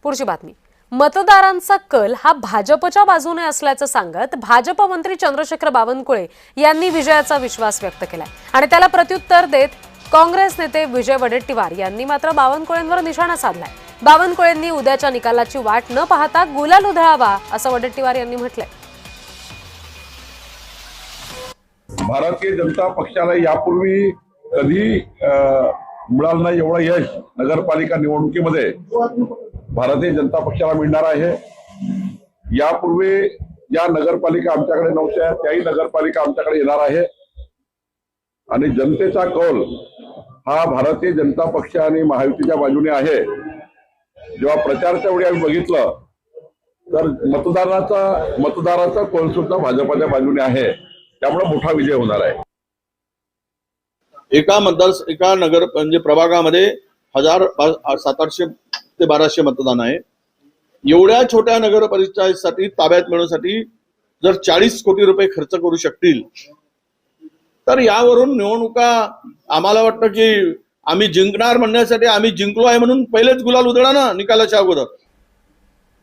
पुढची बातमी. मतदारांचा कल हा भाजपच्या बाजूने असल्याचं सांगत भाजप मंत्री चंद्रशेखर बावनकुळे यांनी विजयाचा विश्वास व्यक्त केलाय आणि त्याला प्रत्युत्तर देत काँग्रेस नेते विजय वडेट्टीवार यांनी मात्र बावनकुळेंवर निशाणा साधलाय. बावनकुळेंनी उद्याच्या निकालाची वाट न पाहता गुलाल उधळावा असं वडेट्टीवार यांनी म्हटलंय. भारतीय जनता पक्षाला यापूर्वी कधी मिळालं नाही एवढं यश नगरपालिका निवडणुकीमध्ये भारतीय जनता पक्षाला मिळणार आहे. यापूर्वी या नगरपालिका आमच्याकडे नव्हत्या, त्याही नगरपालिका आमच्याकडे येणार आहे आणि जनतेचा कौल हा भारतीय जनता पक्ष आणि महायुतीच्या बाजूने आहे. जेव्हा प्रचाराच्या वेळी आम्ही बघितलं तर मतदाराचा कौल सुद्धा भाजपाच्या बाजूने आहे. त्यामुळे मोठा विजय होणार आहे. एका नगर म्हणजे प्रभागामध्ये 700 ते 1200 मतदान आहे. एवढ्या छोट्या नगर परिषदेसाठी ताब्यात मिळवण्यासाठी जर 40 कोटी रुपये खर्च करू शकतील तर यावरून निवडणुका आम्हाला वाटतं की आम्ही जिंकणार म्हणण्यासाठी आम्ही जिंकलो आहे म्हणून पहिलेच गुलाल उधळा ना निकालाच्या अगोदर.